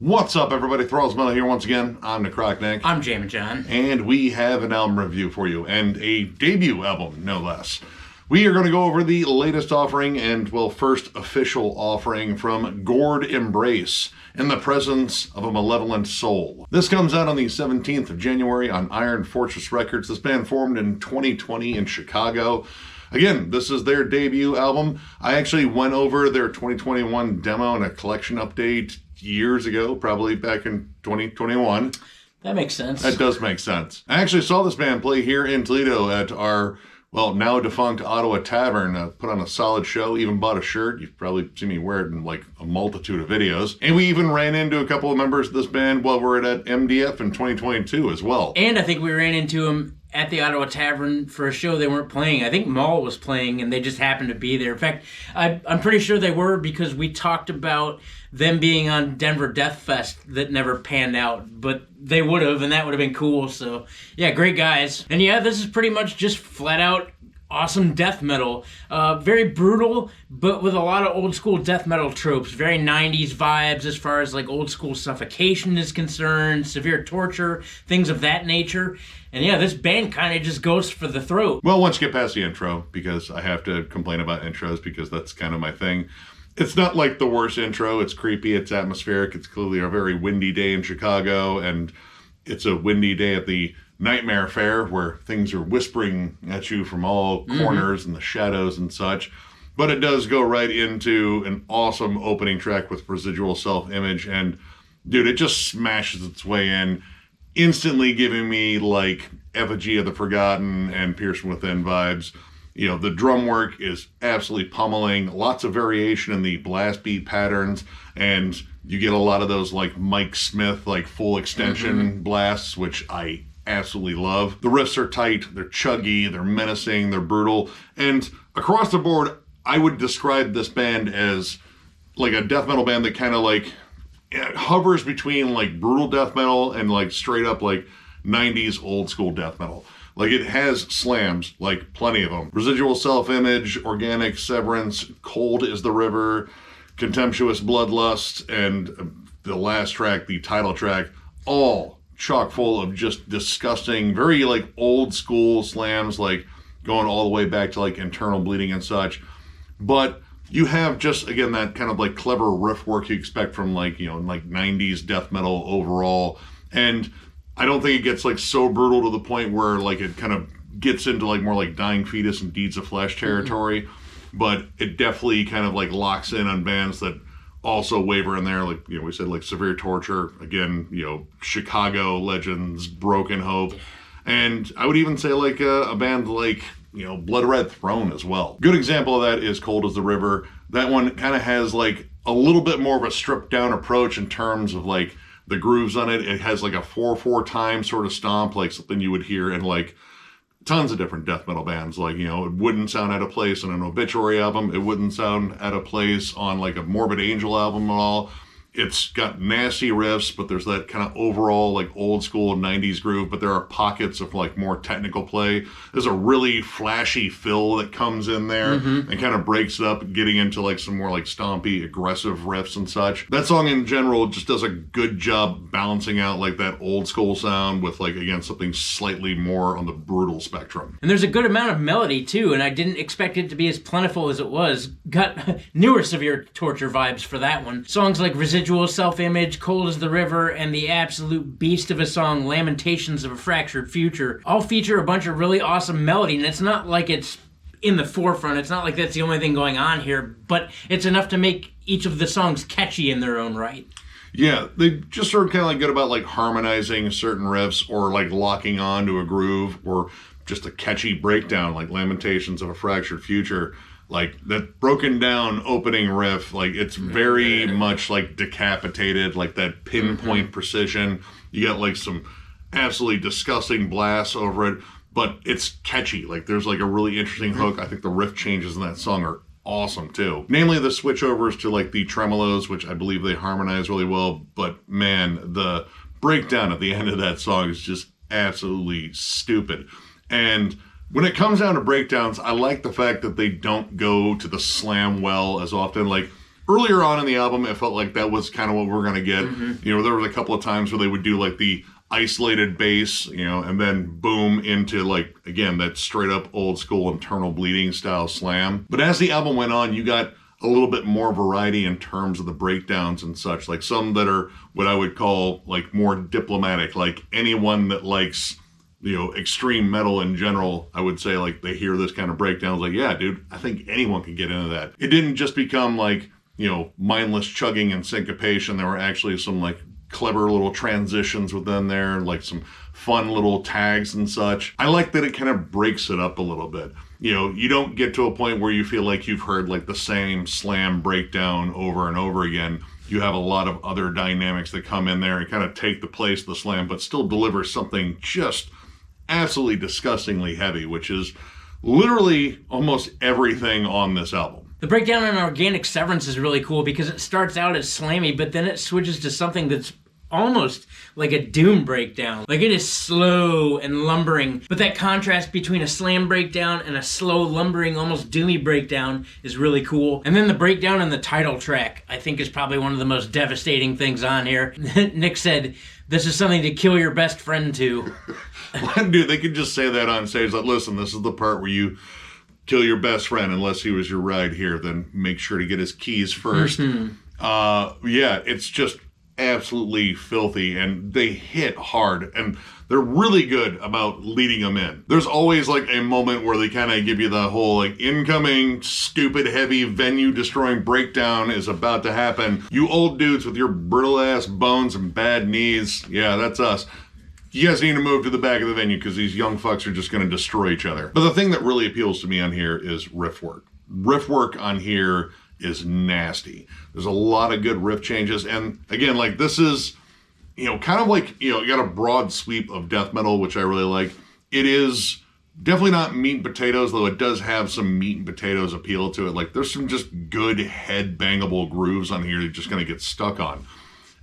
What's up, everybody? Thralls here once again. I'm Necrotic. I'm Jammin. And we have an album review for you, and a debut album, no less. We are going to go over the latest offering and, well, first official offering from Gored Embrace, In the Presence of a Malevolent Soul. This comes out on the 17th of January on Iron Fortress Records. This band formed in 2020 in Chicago. Again, this is their debut album. I actually went over their 2021 demo and a collection update years ago, probably back in 2021. That makes sense. That does make sense. I actually saw this band play here in Toledo at our, well, now defunct Ottawa Tavern. Put on a solid show, even bought a shirt. You've probably seen me wear it in like a multitude of videos. And we even ran into a couple of members of this band while we were at MDF in 2022 as well. And I think we ran into them at the Ottawa Tavern for a show they weren't playing. I think Maul was playing and they just happened to be there. In fact, I'm pretty sure they were, because we talked about them being on Denver Death Fest that never panned out, but they would have, and that would have been cool. So yeah, great guys. And yeah, this is pretty much just flat out awesome death metal. Very brutal, but with a lot of old school death metal tropes. Very 90s vibes as far as like old school suffocation is concerned, severe torture, things of that nature. And yeah, this band kind of just goes for the throat. Well, once you get past the intro, because I have to complain about intros because that's kind of my thing. It's not like the worst intro. It's creepy, it's atmospheric, it's clearly a very windy day in Chicago, and it's a windy day at the Nightmare Fair where things are whispering at you from all corners and the shadows and such. But it does go right into an awesome opening track with Residual Self-Image, and dude, it just smashes its way in, instantly giving me like Effigy of the Forgotten and Pierce from Within vibes. You know, the drum work is absolutely pummeling, lots of variation in the blast beat patterns, and you get a lot of those like Mike Smith, like full extension blasts, which I absolutely love. The riffs are tight, they're chuggy, they're menacing, they're brutal, and across the board, I would describe this band as like a death metal band that kind of like hovers between like brutal death metal and like straight up like 90s old school death metal. Like, it has slams, like plenty of them. Residual Self-Image, Organic Severance, Cold is the River, Contemptuous Bloodlust, and the last track, the title track, all chock full of just disgusting, very like old school slams, like going all the way back to like Internal Bleeding and such. But you have just, again, that kind of like clever riff work you expect from like, you know, like 90s death metal overall. And I don't think it gets like so brutal to the point where like it kind of gets into like more like Dying Fetus and Deeds of Flesh territory, but it definitely kind of like locks in on bands that also waver in there. Like, you know, we said like Severe Torture, again, you know, Chicago legends, Broken Hope, and I would even say like a band like, you know, Blood Red Throne as well. Good example of that is Cold as the River. That one kind of has like a little bit more of a stripped down approach in terms of like the grooves on it. It has like a 4/4 time sort of stomp, like something you would hear in like tons of different death metal bands. Like, you know, it wouldn't sound out of place on an Obituary album. It wouldn't sound out of place on like a Morbid Angel album at all. It's got nasty riffs, but there's that kind of overall like old school 90s groove, but there are pockets of like more technical play. There's a really flashy fill that comes in there and kind of breaks it up, getting into like some more like stompy, aggressive riffs and such. That song in general just does a good job balancing out like that old school sound with like, again, something slightly more on the brutal spectrum. And there's a good amount of melody too, and I didn't expect it to be as plentiful as it was. Got newer Severe Torture vibes for that one. Songs like Residual Self-Image, Cold as the River, and the absolute beast of a song, Lamentations of a Fractured Future, all feature a bunch of really awesome melody, and it's not like it's in the forefront. It's not like that's the only thing going on here, but it's enough to make each of the songs catchy in their own right. Yeah, they just sort of kind of like good about like harmonizing certain riffs or like locking on to a groove or just a catchy breakdown like Lamentations of a Fractured Future. Like that broken down opening riff, like it's very much like decapitated, like that pinpoint precision. You got like some absolutely disgusting blasts over it, but it's catchy. Like there's like a really interesting hook. I think the riff changes in that song are awesome too. Namely the switchovers to like the tremolos, which I believe they harmonize really well. But man, the breakdown at the end of that song is just absolutely stupid. And when it comes down to breakdowns, I like the fact that they don't go to the slam well as often. Like earlier on in the album, it felt like that was kind of what we're going to get. You know, there was a couple of times where they would do like the isolated bass, you know, and then boom into like, again, that straight up old school internal bleeding style slam. But as the album went on, you got a little bit more variety in terms of the breakdowns and such, like some that are what I would call like more diplomatic, like anyone that likes, you know, extreme metal in general, I would say like they hear this kind of breakdown, like, yeah, dude, I think anyone could get into that. It didn't just become like, you know, mindless chugging and syncopation. There were actually some like clever little transitions within there, like some fun little tags and such. I like that it kind of breaks it up a little bit. You know, you don't get to a point where you feel like you've heard like the same slam breakdown over and over again. You have a lot of other dynamics that come in there and kind of take the place of the slam, but still deliver something just absolutely disgustingly heavy, which is literally almost everything on this album. The breakdown on Organic Severance is really cool because it starts out as slammy, but then it switches to something that's almost like a doom breakdown. Like it is slow and lumbering, but that contrast between a slam breakdown and a slow, lumbering, almost doomy breakdown is really cool. And then the breakdown in the title track, I think, is probably one of the most devastating things on here. Nick said, "This is something to kill your best friend to." Dude, they could just say that on stage, like, listen, this is the part where you kill your best friend unless he was your ride here, then make sure to get his keys first. Yeah, it's just absolutely filthy, and they hit hard, and they're really good about leading them in. There's always like a moment where they kind of give you the whole like incoming stupid heavy venue destroying breakdown is about to happen. You old dudes with your brittle ass bones and bad knees, yeah, that's us. You guys need to move to the back of the venue because these young fucks are just going to destroy each other. But the thing that really appeals to me on here is riff work. Riff work on here is nasty. There's a lot of good riff changes. And again, like this is, you know, kind of like, you know, you got a broad sweep of death metal, which I really like. It is definitely not meat and potatoes, though it does have some meat and potatoes appeal to it. Like there's some just good head bangable grooves on here you're just going to get stuck on.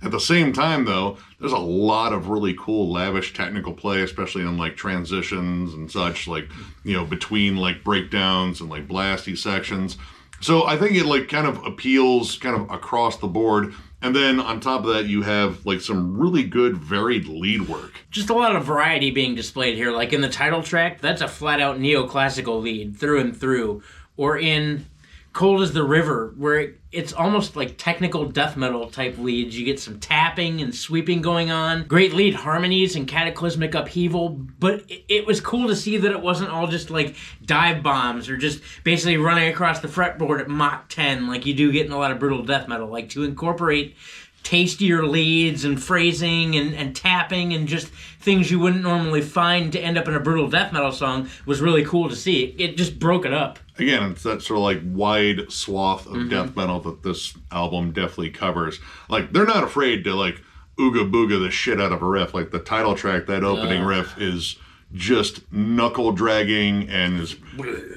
At the same time, though, there's a lot of really cool, lavish technical play, especially in like transitions and such, like, you know, between like breakdowns and like blasty sections. So I think it like kind of appeals kind of across the board. And then on top of that, you have like some really good varied lead work. Just a lot of variety being displayed here. Like in the title track, that's a flat out neoclassical lead through and through. Or in Cold as the River, where it's almost like technical death metal type leads. You get some tapping and sweeping going on. Great lead harmonies and cataclysmic upheaval. But it was cool to see that it wasn't all just like dive bombs or just basically running across the fretboard at Mach 10 like you do get in a lot of brutal death metal. Like to incorporate tastier leads and phrasing and tapping and just things you wouldn't normally find to end up in a brutal death metal song was really cool to see. It just broke it up. Again, it's that sort of like wide swath of death metal that this album definitely covers. Like they're not afraid to like ooga booga the shit out of a riff. Like the title track, that opening riff is just knuckle dragging and has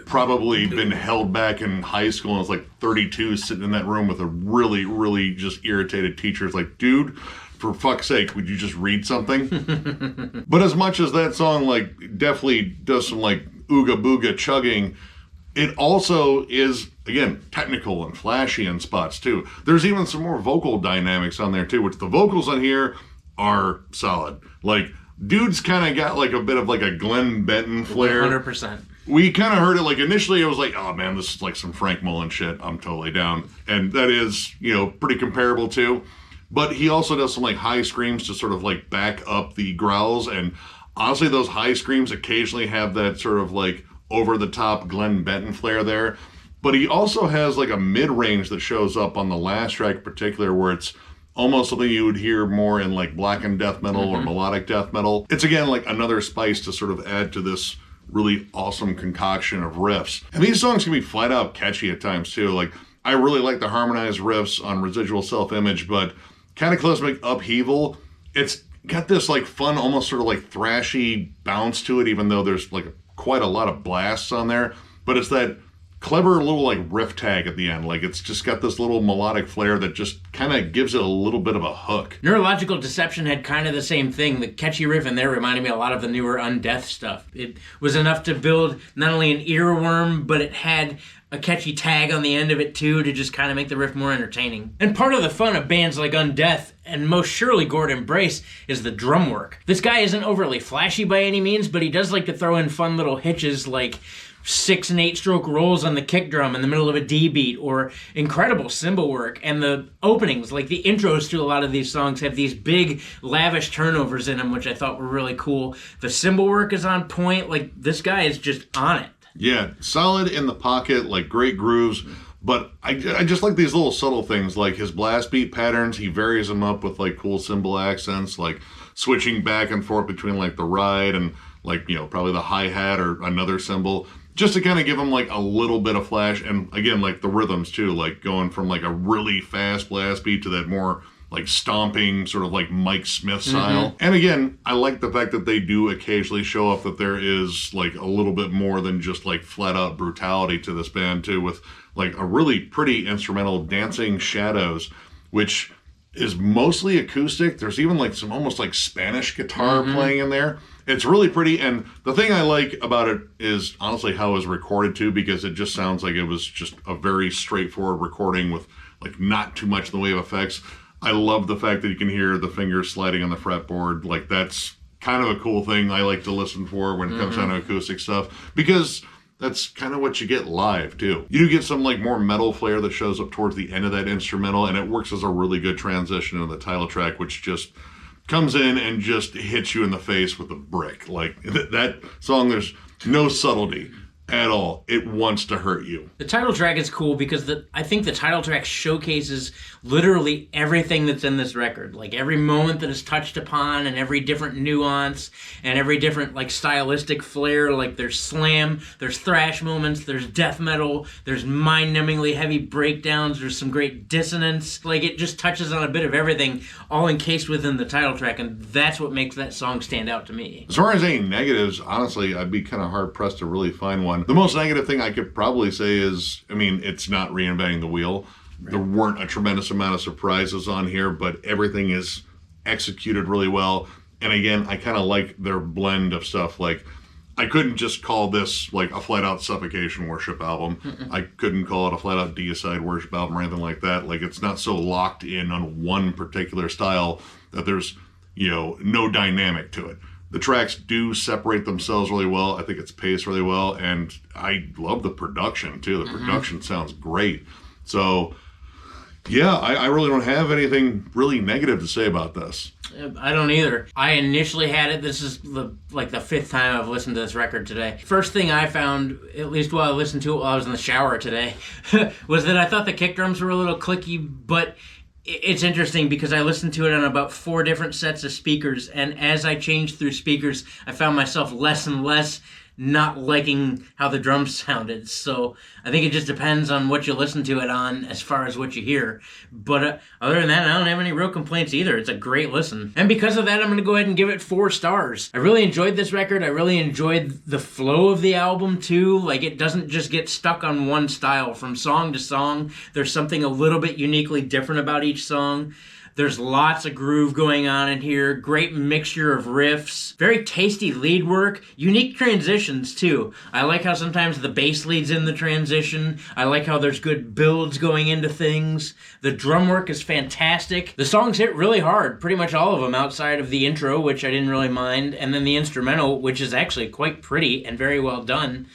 probably been held back in high school and was like 32 sitting in that room with a really, really just irritated teacher. It's like, dude, for fuck's sake, would you just read something? But as much as that song like definitely does some like ooga booga chugging, it also is, again, technical and flashy in spots too. There's even some more vocal dynamics on there too, which the vocals on here are solid. Like, dude's kind of got like a bit of like a Glenn Benton flair. 100%. We kind of heard it like initially it was like, oh man, this is like some Frank Mullen shit. I'm totally down. And that is, you know, pretty comparable too. But he also does some like high screams to sort of like back up the growls. And honestly, those high screams occasionally have that sort of like over the top Glenn Benton flair there. But he also has like a mid-range that shows up on the last track in particular where it's almost something you would hear more in like blackened death metal or melodic death metal. It's again like another spice to sort of add to this really awesome concoction of riffs. And these songs can be flat out catchy at times too. Like I really like the harmonized riffs on Residual Self-Image, but Cataclysmic Upheaval, it's got this like fun, almost sort of like thrashy bounce to it, even though there's like quite a lot of blasts on there. But it's that clever little like riff tag at the end. Like it's just got this little melodic flair that just kind of gives it a little bit of a hook. Neurological Deception had kind of the same thing. The catchy riff in there reminded me a lot of the newer Undeath stuff. It was enough to build not only an earworm, but it had a catchy tag on the end of it too to just kind of make the riff more entertaining. And part of the fun of bands like Undeath, and most surely Gored Embrace, is the drum work. This guy isn't overly flashy by any means, but he does like to throw in fun little hitches like 6 and 8 stroke rolls on the kick drum in the middle of a D beat, or incredible cymbal work. And the openings, like the intros to a lot of these songs, have these big lavish turnovers in them, which I thought were really cool. The cymbal work is on point. Like, this guy is just on it. Yeah, solid in the pocket, like great grooves. But I just like these little subtle things, like his blast beat patterns. He varies them up with like cool cymbal accents, like switching back and forth between like the ride and like, you know, probably the hi-hat or another cymbal, just to kind of give them like a little bit of flash. And again, like the rhythms too, like going from like a really fast blast beat to that more like stomping sort of like Mike Smith style. Mm-hmm. And again, I like the fact that they do occasionally show off that there is like a little bit more than just like flat out brutality to this band too, with like a really pretty instrumental, Dancing Shadows, which is mostly acoustic. There's even like some almost like Spanish guitar playing in there. It's really pretty, and the thing I like about it is honestly how it was recorded too, because it just sounds like it was just a very straightforward recording with like not too much in the way of effects. I love the fact that you can hear the fingers sliding on the fretboard. Like, that's kind of a cool thing I like to listen for when it comes down to acoustic stuff, because that's kind of what you get live too. You do get some like more metal flair that shows up towards the end of that instrumental, and it works as a really good transition into the title track, which just comes in and just hits you in the face with a brick. Like, that song, there's no subtlety at all. It wants to hurt you. The title track is cool because I think the title track showcases literally everything that's in this record. Like, every moment that is touched upon, and every different nuance, and every different like stylistic flair. Like, there's slam, there's thrash moments, there's death metal, there's mind-numbingly heavy breakdowns, there's some great dissonance. Like, it just touches on a bit of everything, all encased within the title track, and that's what makes that song stand out to me. As far as any negatives, honestly, I'd be kind of hard-pressed to really find one. The most negative thing I could probably say is, I mean, it's not reinventing the wheel. Right. There weren't a tremendous amount of surprises on here, but everything is executed really well. And again, I kind of like their blend of stuff. Like, I couldn't just call this like a flat-out Suffocation worship album. I couldn't call it a flat-out Deicide worship album or anything like that. Like, it's not so locked in on one particular style that there's, you know, no dynamic to it. The tracks do separate themselves really well. I think it's paced really well, and I love the production too. The production sounds great. So, yeah, I really don't have anything really negative to say about this. I don't either. I initially had it. This is the 5th time I've listened to this record today. First thing I found, at least while I listened to it while I was in the shower today, was that I thought the kick drums were a little clicky, but it's interesting because I listened to it on about 4 different sets of speakers, and as I changed through speakers, I found myself less and less not liking how the drums sounded. So I think it just depends on what you listen to it on as far as what you hear. But other than that, I don't have any real complaints either. It's a great listen. And because of that, I'm going to go ahead and give it 4 stars. I really enjoyed this record. I really enjoyed the flow of the album too. Like, it doesn't just get stuck on one style. From song to song, there's something a little bit uniquely different about each song. There's lots of groove going on in here, great mixture of riffs, very tasty lead work, unique transitions too. I like how sometimes the bass leads in the transition. I like how there's good builds going into things. The drum work is fantastic. The songs hit really hard, pretty much all of them outside of the intro, which I didn't really mind, and then the instrumental, which is actually quite pretty and very well done.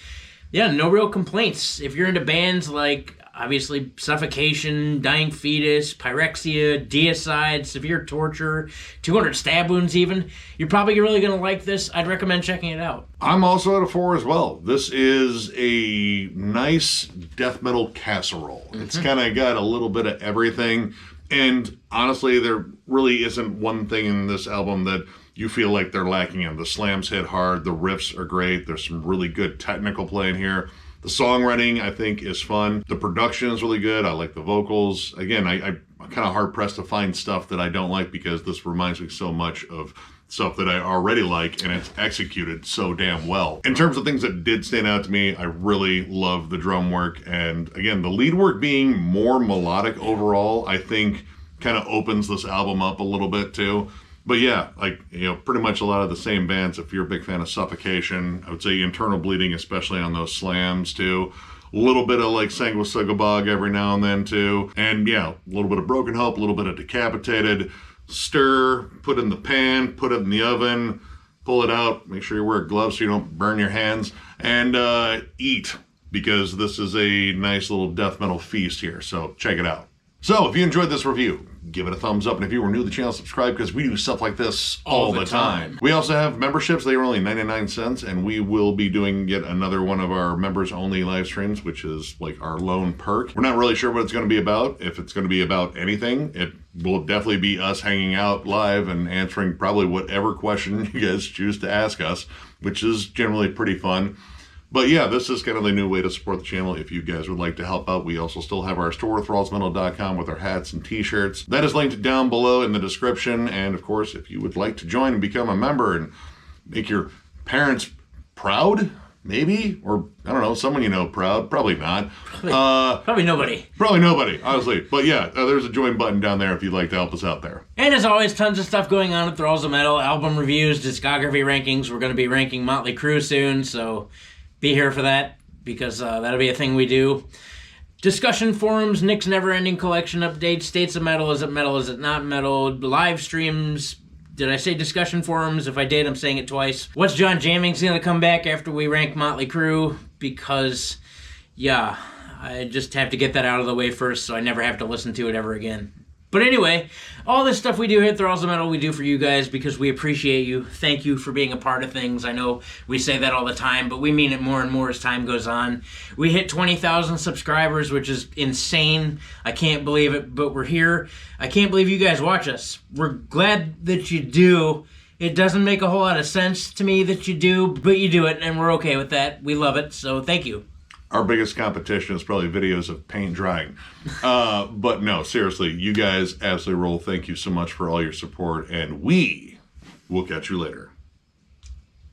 Yeah, no real complaints. If you're into bands like, obviously, Suffocation, Dying Fetus, Pyrexia, Deicide, Severe Torture, 200 Stab Wounds even, you're probably really going to like this. I'd recommend checking it out. I'm also at a 4 as well. This is a nice death metal casserole. It's kind of got a little bit of everything. And honestly, there really isn't one thing in this album that you feel like they're lacking in. The slams hit hard. The riffs are great. There's some really good technical playing here. The songwriting, I think, is fun. The production is really good. I like the vocals. Again, I kind of hard pressed to find stuff that I don't like because this reminds me so much of stuff that I already like, and it's executed so damn well. In terms of things that did stand out to me, I really love the drum work, and again, the lead work being more melodic overall, I think kind of opens this album up a little bit too. But yeah, like, you know, pretty much a lot of the same bands. If you're a big fan of Suffocation, I would say Internal Bleeding, especially on those slams too. A little bit of like Sanguisugabog every now and then too. And yeah, a little bit of Broken Hope, a little bit of Decapitated. Stir, put in the pan, put it in the oven, pull it out, make sure you wear gloves so you don't burn your hands, and eat, because this is a nice little death metal feast here, so check it out. So if you enjoyed this review, give it a thumbs up, and if you were new to the channel, subscribe, because we do stuff like this all the time. We also have memberships. They are only 99 cents, and we will be doing yet another one of our members-only live streams, which is like our lone perk. We're not really sure what it's going to be about. If it's going to be about anything, it will definitely be us hanging out live and answering probably whatever question you guys choose to ask us, which is generally pretty fun. But yeah, this is kind of the new way to support the channel. If you guys would like to help out, we also still have our store, thrallsmetal.com, with our hats and t-shirts. That is linked down below in the description. And of course, if you would like to join and become a member and make your parents proud, maybe, or I don't know, someone you know proud, probably not. Probably nobody. Probably nobody, honestly. But yeah, there's a join button down there if you'd like to help us out there. And as always, tons of stuff going on at Thralls of Metal, album reviews, discography rankings. We're going to be ranking Motley Crue soon, so be here for that, because that'll be a thing we do. Discussion forums, Nick's never-ending collection updates, States of Metal, is it not metal, live streams. Did I say discussion forums? If I did, I'm saying it twice. What's John Jamming's going to come back after we rank Motley Crue? Because, yeah, I just have to get that out of the way first so I never have to listen to it ever again. But anyway, all this stuff we do here at Thralls of Metal, we do for you guys because we appreciate you. Thank you for being a part of things. I know we say that all the time, but we mean it more and more as time goes on. We hit 20,000 subscribers, which is insane. I can't believe it, but we're here. I can't believe you guys watch us. We're glad that you do. It doesn't make a whole lot of sense to me that you do, but you do it, and we're okay with that. We love it, so thank you. Our biggest competition is probably videos of paint drying. But no, seriously, you guys absolutely roll. Thank you so much for all your support, and we will catch you later.